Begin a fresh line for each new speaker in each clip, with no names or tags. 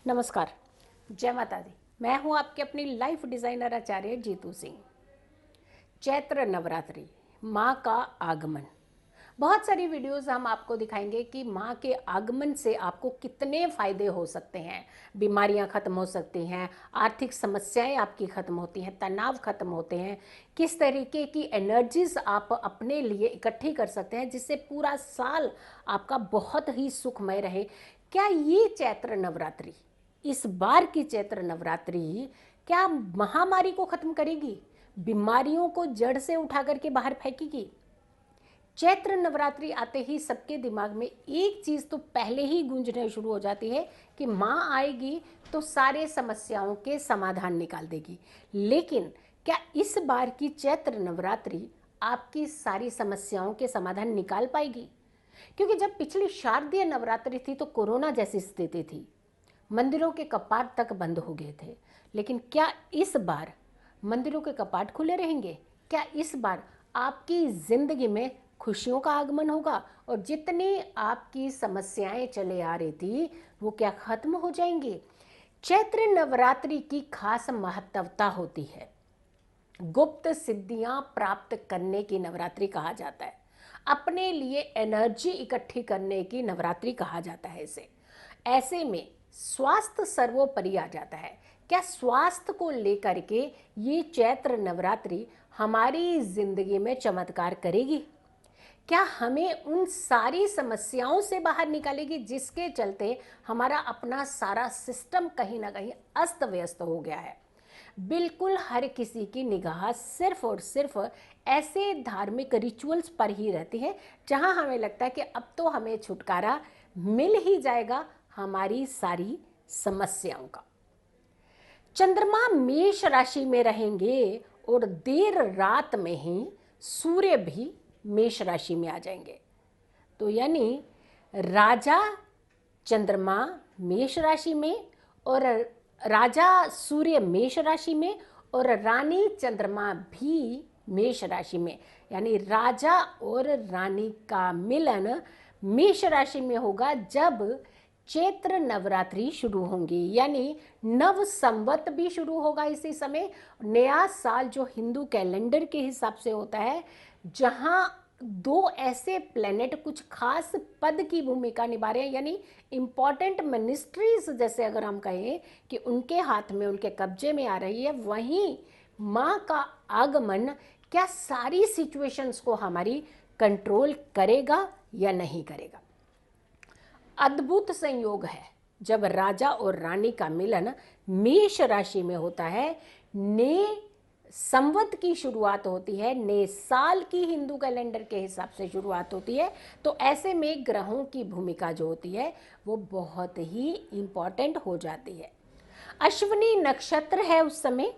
नमस्कार। जय माता दी। मैं हूं आपके अपनी लाइफ डिज़ाइनर आचार्य जीतू सिंह। चैत्र नवरात्रि, माँ का आगमन। बहुत सारी वीडियोस हम आपको दिखाएंगे कि माँ के आगमन से आपको कितने फ़ायदे हो सकते हैं। बीमारियां ख़त्म हो सकती हैं, आर्थिक समस्याएं आपकी ख़त्म होती हैं, तनाव ख़त्म होते हैं, किस तरीके की एनर्जीज आप अपने लिए इकट्ठी कर सकते हैं जिससे पूरा साल आपका बहुत ही सुखमय रहे। क्या ये चैत्र नवरात्रि, इस बार की चैत्र नवरात्रि क्या महामारी को ख़त्म करेगी, बीमारियों को जड़ से उठा करके बाहर फेंकेगी? चैत्र नवरात्रि आते ही सबके दिमाग में एक चीज़ तो पहले ही गूंजने शुरू हो जाती है कि माँ आएगी तो सारे समस्याओं के समाधान निकाल देगी। लेकिन क्या इस बार की चैत्र नवरात्रि आपकी सारी समस्याओं के समाधान निकाल पाएगी? क्योंकि जब पिछली शारदीय नवरात्रि थी तो कोरोना जैसी स्थिति थी, मंदिरों के कपाट तक बंद हो गए थे। लेकिन क्या इस बार मंदिरों के कपाट खुले रहेंगे? क्या इस बार आपकी ज़िंदगी में खुशियों का आगमन होगा और जितनी आपकी समस्याएं चले आ रही थी वो क्या ख़त्म हो जाएंगी? चैत्र नवरात्रि की खास महत्वता होती है। गुप्त सिद्धियां प्राप्त करने की नवरात्रि कहा जाता है। अपने लिए एनर्जी इकट्ठी करने की नवरात्रि कहा जाता है इसे। ऐसे में स्वास्थ्य सर्वोपरि आ जाता है। क्या स्वास्थ्य को लेकर के ये चैत्र नवरात्रि हमारी जिंदगी में चमत्कार करेगी? क्या हमें उन सारी समस्याओं से बाहर निकालेगी जिसके चलते हमारा अपना सारा सिस्टम कहीं ना कहीं अस्त व्यस्त हो गया है? बिल्कुल हर किसी की निगाह सिर्फ और सिर्फ ऐसे धार्मिक रिचुअल्स पर ही रहती है जहां हमें लगता है कि अब तो हमें छुटकारा मिल ही जाएगा हमारी सारी समस्याओं का। चंद्रमा मेष राशि में रहेंगे और देर रात में ही सूर्य भी मेष राशि में आ जाएंगे। तो यानी राजा चंद्रमा मेष राशि में और राजा सूर्य मेष राशि में और रानी चंद्रमा भी मेष राशि में, यानी राजा और रानी का मिलन मेष राशि में होगा जब चैत्र नवरात्रि शुरू होंगी। यानी नव संवत भी शुरू होगा इसी समय। नया साल जो हिंदू कैलेंडर के हिसाब से होता है, जहां दो ऐसे प्लेनेट कुछ खास पद की भूमिका निभा रहे हैं, यानी इंपॉर्टेंट मिनिस्ट्रीज जैसे अगर हम कहें कि उनके हाथ में, उनके कब्जे में आ रही है, वहीं माँ का आगमन क्या सारी सिचुएशंस को हमारी कंट्रोल करेगा या नहीं करेगा? अद्भुत संयोग है जब राजा और रानी का मिलन मेष राशि में होता है। नए संवत की शुरुआत होती है, नए साल की हिंदू कैलेंडर के हिसाब से शुरुआत होती है। तो ऐसे में ग्रहों की भूमिका जो होती है वो बहुत ही इम्पॉर्टेंट हो जाती है। अश्विनी नक्षत्र है उस समय,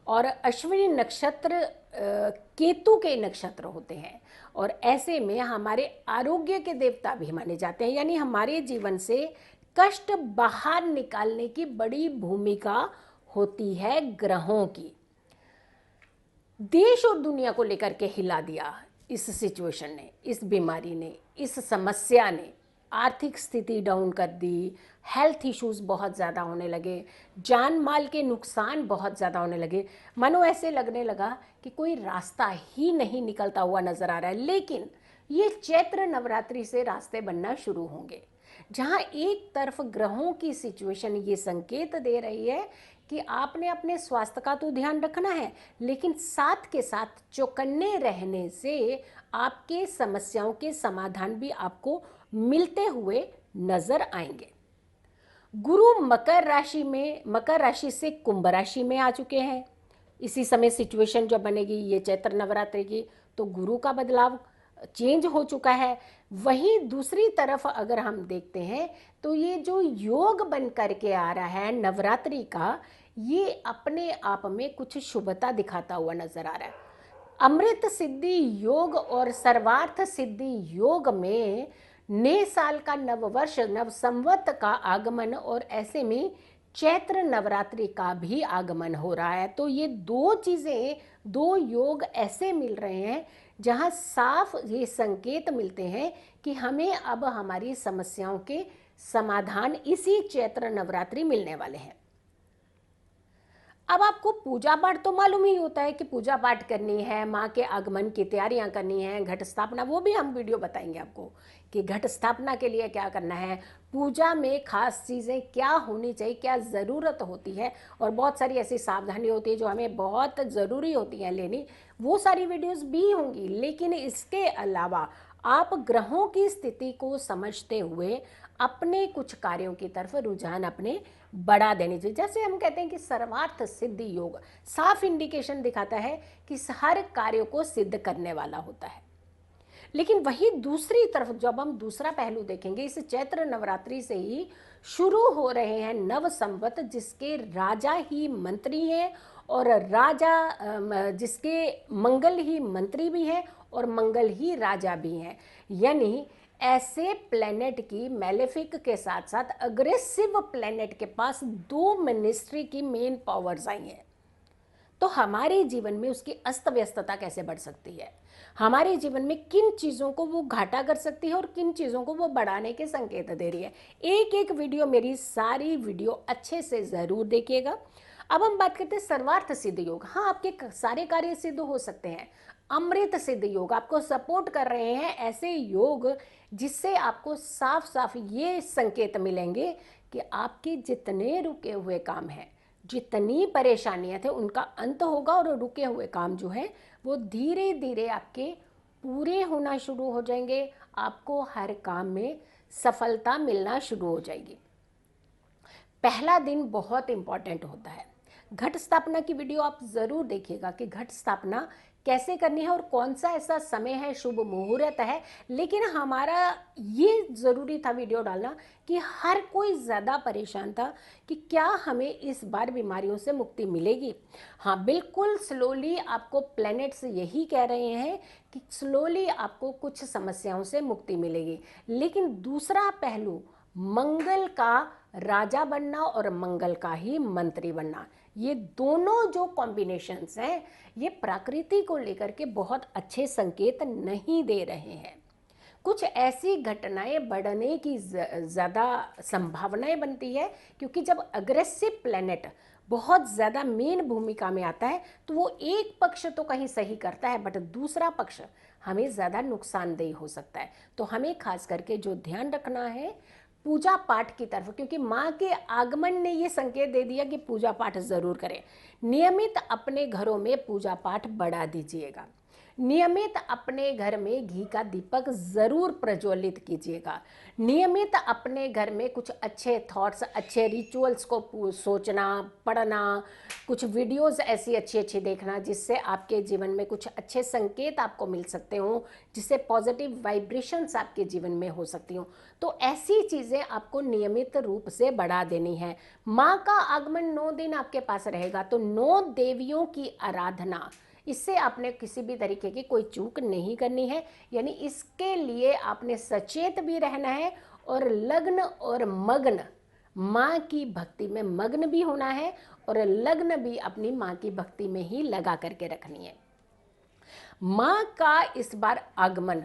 और अश्विनी नक्षत्र केतु के नक्षत्र होते हैं, और ऐसे में हमारे आरोग्य के देवता भी माने जाते हैं। यानी हमारे जीवन से कष्ट बाहर निकालने की बड़ी भूमिका होती है ग्रहों की। देश और दुनिया को लेकर के हिला दिया इस सिचुएशन ने, इस बीमारी ने, इस समस्या ने। आर्थिक स्थिति डाउन कर दी, हेल्थ इश्यूज बहुत ज़्यादा होने लगे, जान माल के नुकसान बहुत ज़्यादा होने लगे। मानो ऐसे लगने लगा कि कोई रास्ता ही नहीं निकलता हुआ नज़र आ रहा है। लेकिन ये चैत्र नवरात्रि से रास्ते बनना शुरू होंगे, जहाँ एक तरफ ग्रहों की सिचुएशन ये संकेत दे रही है कि आपने अपने स्वास्थ्य का तो ध्यान रखना है, लेकिन साथ के साथ चौकन्ने रहने से आपके समस्याओं के समाधान भी आपको मिलते हुए नजर आएंगे। गुरु मकर राशि में, मकर राशि से कुंभ राशि में आ चुके हैं। इसी समय सिचुएशन जब बनेगी ये चैत्र नवरात्रि की, तो गुरु का बदलाव चेंज हो चुका है। वहीं दूसरी तरफ अगर हम देखते हैं तो ये जो योग बन करके आ रहा है नवरात्रि का, ये अपने आप में कुछ शुभता दिखाता हुआ नजर आ रहा है। अमृत सिद्धि योग और सर्वार्थ सिद्धि योग में नए साल का नववर्ष, नव संवत का आगमन, और ऐसे में चैत्र नवरात्रि का भी आगमन हो रहा है। तो ये दो चीज़ें, दो योग ऐसे मिल रहे हैं जहाँ साफ ये संकेत मिलते हैं कि हमें अब हमारी समस्याओं के समाधान इसी चैत्र नवरात्रि मिलने वाले हैं। अब आपको पूजा पाठ तो मालूम ही होता है कि पूजा पाठ करनी है, माँ के आगमन की तैयारियां करनी है, घट स्थापना, वो भी हम वीडियो बताएंगे आपको कि घट स्थापना के लिए क्या करना है, पूजा में खास चीज़ें क्या होनी चाहिए, क्या ज़रूरत होती है, और बहुत सारी ऐसी सावधानी होती है जो हमें बहुत ज़रूरी होती हैं लेनी, वो सारी वीडियोस भी होंगी। लेकिन इसके अलावा आप ग्रहों की स्थिति को समझते हुए अपने कुछ कार्यों की तरफ रुझान अपने बढ़ा देनी चाहिए। जैसे हम कहते हैं कि सर्वार्थ सिद्धि योग साफ इंडिकेशन दिखाता है कि हर कार्य को सिद्ध करने वाला होता है। लेकिन वही दूसरी तरफ जब हम दूसरा पहलू देखेंगे, इस चैत्र नवरात्रि से ही शुरू हो रहे हैं नव संवत, जिसके राजा ही मंत्री हैं और राजा जिसके मंगल ही मंत्री भी हैं और मंगल ही राजा भी हैं। यानी ऐसे प्लेनेट की मैलेफिक के साथ साथ अग्रेसिव प्लेनेट के पास दो मिनिस्ट्री की मेन पावर्स आई हैं। तो हमारे जीवन में उसकी अस्त व्यस्तता कैसे बढ़ सकती है, हमारे जीवन में किन चीज़ों को वो घाटा कर सकती है और किन चीज़ों को वो बढ़ाने के संकेत दे रही है। एक एक वीडियो, मेरी सारी वीडियो अच्छे से ज़रूर देखिएगा। अब हम बात करते हैं सर्वार्थ सिद्ध योग। हाँ, आपके सारे कार्य सिद्ध हो सकते हैं। अमृत सिद्ध योग आपको सपोर्ट कर रहे हैं, ऐसे योग जिससे आपको साफ साफ ये संकेत मिलेंगे कि आपके जितने रुके हुए काम हैं, जितनी परेशानियां थे, उनका अंत होगा और रुके हुए काम जो है वो धीरे धीरे आपके पूरे होना शुरू हो जाएंगे। आपको हर काम में सफलता मिलना शुरू हो जाएगी। पहला दिन बहुत इंपॉर्टेंट होता है। घट स्थापना की वीडियो आप ज़रूर देखिएगा कि घट स्थापना कैसे करनी है और कौन सा ऐसा समय है, शुभ मुहूर्त है। लेकिन हमारा ये ज़रूरी था वीडियो डालना कि हर कोई ज़्यादा परेशान था कि क्या हमें इस बार बीमारियों से मुक्ति मिलेगी। हाँ, बिल्कुल स्लोली आपको प्लैनेट्स यही कह रहे हैं कि स्लोली आपको कुछ समस्याओं से मुक्ति मिलेगी। लेकिन दूसरा पहलू, मंगल का राजा बनना और मंगल का ही मंत्री बनना, ये दोनों जो कॉम्बिनेशंस हैं, ये प्रकृति को लेकर के बहुत अच्छे संकेत नहीं दे रहे हैं। कुछ ऐसी घटनाएं बढ़ने की ज़्यादा संभावनाएं बनती है, क्योंकि जब अग्रेसिव प्लैनेट बहुत ज़्यादा मेन भूमिका में आता है तो वो एक पक्ष तो कहीं सही करता है, बट दूसरा पक्ष हमें ज़्यादा नुकसानदेह हो सकता है। तो हमें खास करके जो ध्यान रखना है पूजा पाठ की तरफ, क्योंकि माँ के आगमन ने ये संकेत दे दिया कि पूजा पाठ ज़रूर करें। नियमित अपने घरों में पूजा पाठ बढ़ा दीजिएगा। नियमित अपने घर में घी का दीपक ज़रूर प्रज्वलित कीजिएगा। नियमित अपने घर में कुछ अच्छे थॉट्स, अच्छे रिचुअल्स को सोचना, पढ़ना, कुछ वीडियोस ऐसी अच्छी अच्छी देखना जिससे आपके जीवन में कुछ अच्छे संकेत आपको मिल सकते हों, जिससे पॉजिटिव वाइब्रेशंस आपके जीवन में हो सकती हों। तो ऐसी चीज़ें आपको नियमित रूप से बढ़ा देनी है। माँ का आगमन 9 दिन आपके पास रहेगा, तो 9 देवियों की आराधना, इससे आपने किसी भी तरीके की कोई चूक नहीं करनी है। यानी इसके लिए आपने सचेत भी रहना है और लग्न और मग्न माँ की भक्ति में मग्न भी होना है और लग्न भी अपनी माँ की भक्ति में ही लगा करके रखनी है। माँ का इस बार आगमन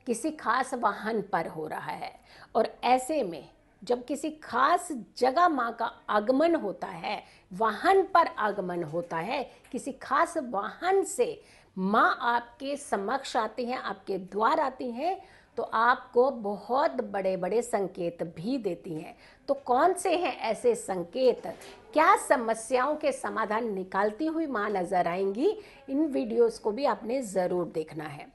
किसी खास वाहन पर हो रहा है, और ऐसे में जब किसी खास जगह माँ का आगमन होता है, वाहन पर आगमन होता है, किसी खास वाहन से माँ आपके समक्ष आती हैं, आपके द्वार आती हैं, तो आपको बहुत बड़े बड़े संकेत भी देती हैं। तो कौन से हैं ऐसे संकेत, क्या समस्याओं के समाधान निकालती हुई माँ नजर आएंगी, इन वीडियोस को भी आपने ज़रूर देखना है।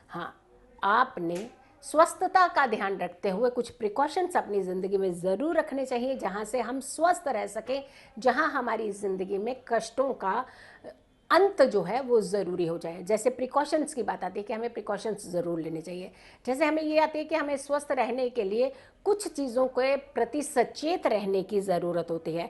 हाँ, आपने स्वस्थता का ध्यान रखते हुए कुछ प्रिकॉशंस अपनी ज़िंदगी में ज़रूर रखने चाहिए, जहाँ से हम स्वस्थ रह सकें, जहाँ हमारी ज़िंदगी में कष्टों का अंत जो है वो ज़रूरी हो जाए। जैसे प्रिकॉशंस की बात आती है कि हमें प्रिकॉशंस ज़रूर लेने चाहिए। जैसे हमें ये आती है कि हमें स्वस्थ रहने के लिए कुछ चीज़ों के प्रति सचेत रहने की ज़रूरत होती है।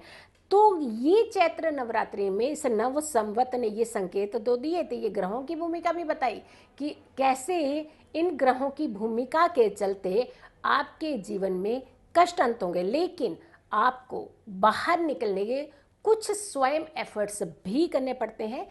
तो ये चैत्र नवरात्रि में इस नव संवत ने ये संकेत दो दिए थे, ये ग्रहों की भूमिका भी बताई कि कैसे इन ग्रहों की भूमिका के चलते आपके जीवन में कष्ट अंत होंगे। लेकिन आपको बाहर निकलने के कुछ स्वयं एफर्ट्स भी करने पड़ते हैं।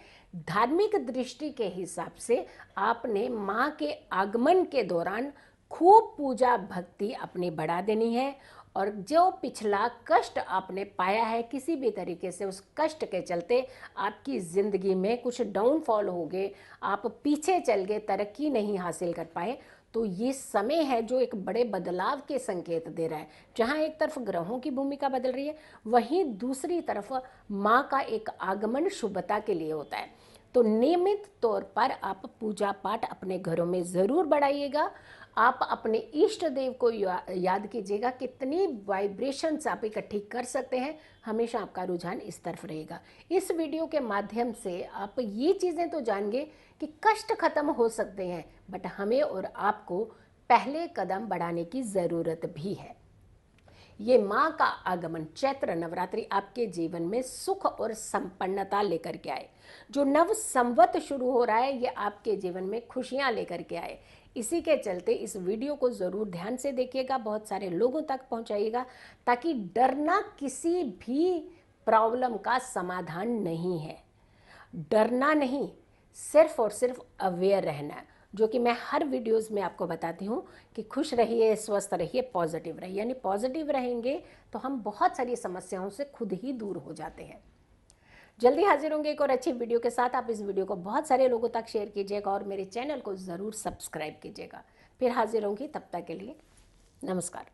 धार्मिक दृष्टि के हिसाब से आपने माँ के आगमन के दौरान खूब पूजा भक्ति अपनी बढ़ा देनी है और जो पिछला कष्ट आपने पाया है किसी भी तरीके से, उस कष्ट के चलते आपकी ज़िंदगी में कुछ डाउनफॉल हो गए, आप पीछे चल गए, तरक्की नहीं हासिल कर पाए, तो ये समय है जो एक बड़े बदलाव के संकेत दे रहा है। जहाँ एक तरफ ग्रहों की भूमिका बदल रही है, वहीं दूसरी तरफ माँ का एक आगमन शुभता के लिए होता है। तो नियमित तौर पर आप पूजा पाठ अपने घरों में ज़रूर बढ़ाइएगा। आप अपने इष्ट देव को याद कीजिएगा। कितनी वाइब्रेशंस आप इकट्ठी कर सकते हैं, हमेशा आपका रुझान इस तरफ रहेगा। इस वीडियो के माध्यम से आप ये चीज़ें तो जानेंगे कि कष्ट खत्म हो सकते हैं, बट हमें और आपको पहले कदम बढ़ाने की ज़रूरत भी है। ये माँ का आगमन चैत्र नवरात्रि आपके जीवन में सुख और संपन्नता लेकर के आए। जो नव संवत शुरू हो रहा है, ये आपके जीवन में खुशियाँ लेकर के आए। इसी के चलते इस वीडियो को ज़रूर ध्यान से देखिएगा, बहुत सारे लोगों तक पहुँचाइएगा, ताकि डरना किसी भी प्रॉब्लम का समाधान नहीं है। डरना नहीं, सिर्फ और सिर्फ अवेयर रहना, जो कि मैं हर वीडियोस में आपको बताती हूँ कि खुश रहिए, स्वस्थ रहिए, पॉजिटिव रहिए। यानी पॉजिटिव रहेंगे तो हम बहुत सारी समस्याओं से खुद ही दूर हो जाते हैं। जल्दी हाजिर होंगे एक और अच्छी वीडियो के साथ। आप इस वीडियो को बहुत सारे लोगों तक शेयर कीजिएगा और मेरे चैनल को ज़रूर सब्सक्राइब कीजिएगा। फिर हाजिर होंगी, तब तक के लिए नमस्कार।